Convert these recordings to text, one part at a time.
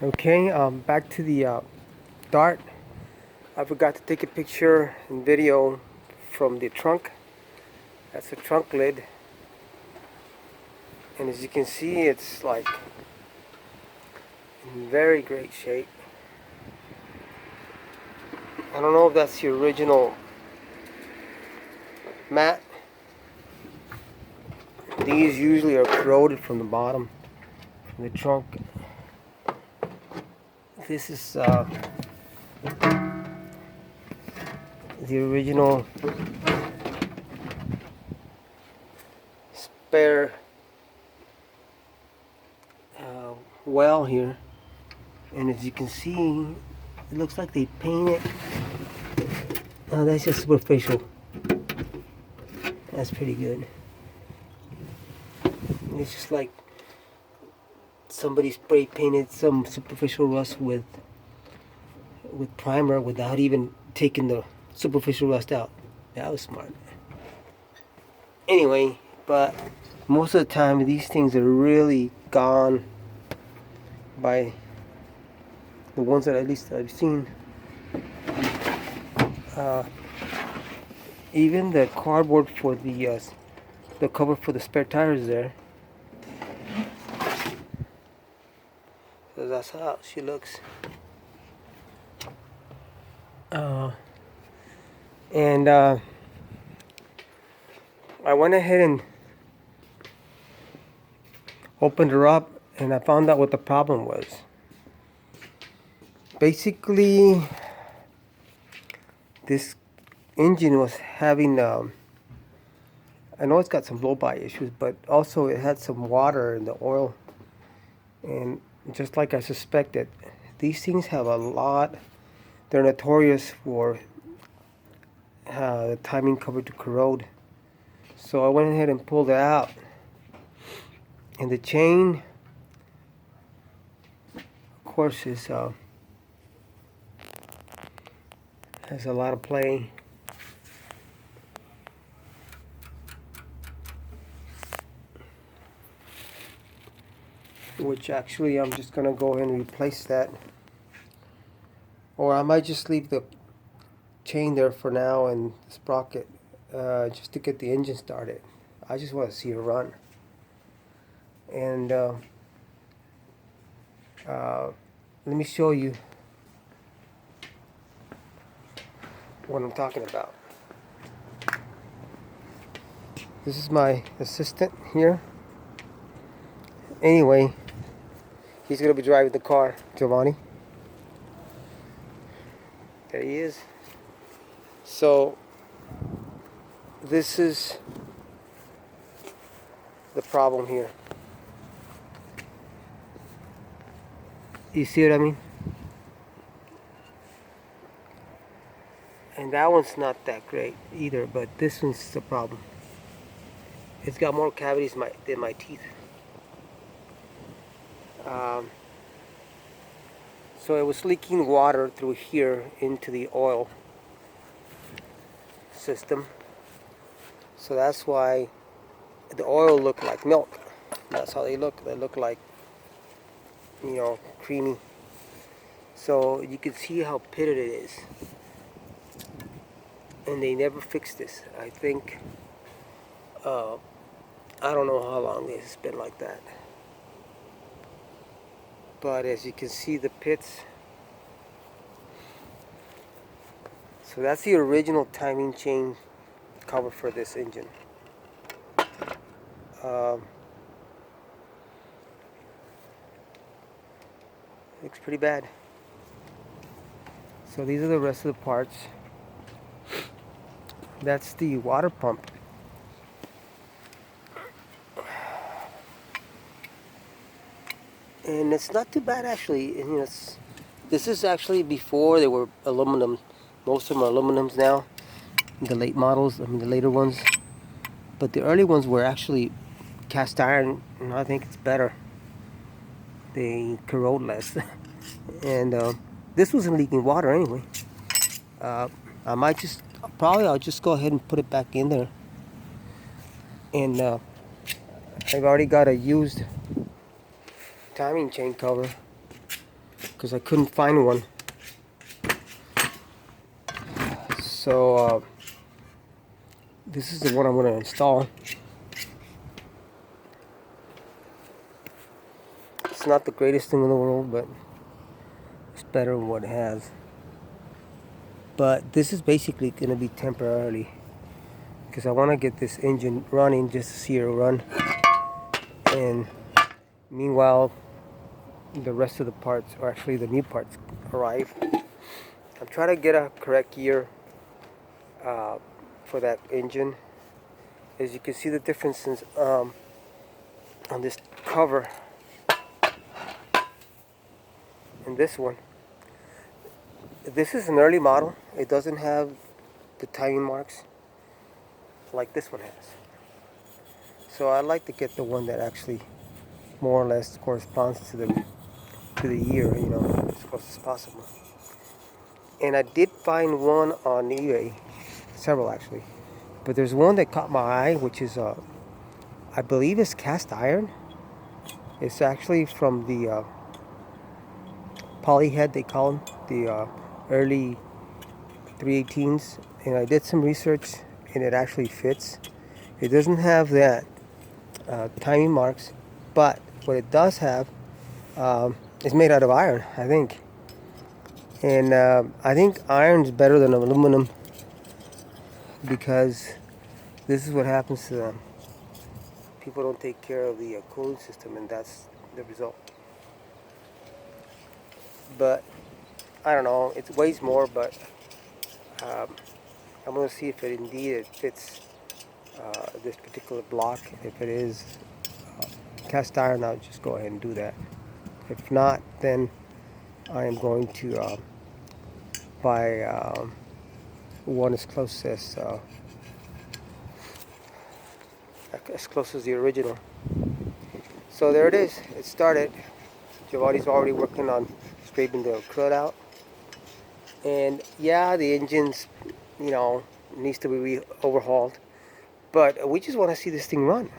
Okay, back to the dart. I forgot to take a picture and video from the trunk. That's the trunk lid, and as you can see, it's like in very great shape. I don't know if that's the original mat. These usually are corroded from the bottom, from the trunk. This is the original spare well here, and as you can see, it looks like they painted. That's just superficial. That's pretty good. It's just like somebody spray painted some superficial rust with primer without even taking the superficial rust out. That was smart. Anyway, but most of the time these things are really gone by the ones that at least I've seen. Uh, Even the cardboard for the cover for the spare tires there. So that's how she looks. And I went ahead and opened her up, and I found out what the problem was. Basically, this engine was having, I know it's got some blow-by issues, but also it had some water in the oil. And just like I suspected, these things have a lot, they're notorious for the timing cover to corrode. So I went ahead and pulled it out. And the chain, of course, has a lot of play. Which actually I'm just gonna go ahead and replace that. Or I might just leave the chain there for now and the sprocket just to get the engine started. I just want to see it run. And let me show you what I'm talking about. This is my assistant here. Anyway, he's gonna be driving the car, Giovanni. There he is. So this is the problem here. You see what I mean? And that one's not that great either, but this one's the problem. It's got more cavities than my teeth. So it was leaking water through here into the oil system. So that's why the oil looked like milk. That's how they look. They look like, creamy. So you can see how pitted it is. And they never fixed this. I think, I don't know how long this has been like that. But as you can see, the pits. So that's the original timing chain cover for this engine. Looks pretty bad. So these are the rest of the parts. That's the water pump. And it's not too bad actually. And, this is actually before they were aluminum. Most of them are aluminums now. The late models, the later ones. But the early ones were actually cast iron, and I think it's better. They corrode less. And this wasn't leaking water anyway. I might I'll just go ahead and put it back in there. And I've already got a used timing chain cover because I couldn't find one. So this is the one I'm going to install. It's not the greatest thing in the world, but it's better than what it has. But this is basically going to be temporarily, because I want to get this engine running just to see it run. And meanwhile, the rest of the parts, or actually the new parts, arrive. I'm trying to get a correct gear for that engine. As you can see the differences on this cover and this one. This is an early model. It doesn't have the timing marks like this one has. So I like to get the one that actually more or less corresponds to the year, you know, as close as possible. And I did find one on eBay, several actually, but there's one that caught my eye, which is I believe it's cast iron. It's actually from the polyhead, they call them, the early 318s, and I did some research and it actually fits. It doesn't have that timing marks, but what it does have is made out of iron, I think. And I think iron's better than aluminum, because this is what happens to them. People don't take care of the cooling system, and that's the result. But I don't know, it weighs more, but I'm going to see if it indeed fits this particular block. If it is cast iron, I'll just go ahead and do that. If not, then I am going to buy one as close as the original. So there it is. It started. Giovanni's already working on scraping the crud out. And yeah, the engine's, you know, needs to be overhauled. But we just want to see this thing run.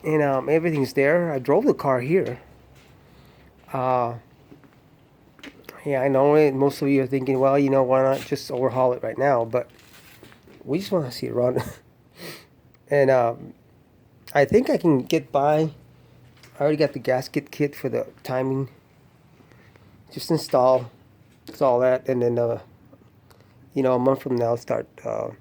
And everything's there. I drove the car here. Yeah, I know most of you are thinking, well, you know, why not just overhaul it right now? But we just want to see it run. And I think I can get by. I already got the gasket kit for the timing. Just install that, and then you know, a month from now start the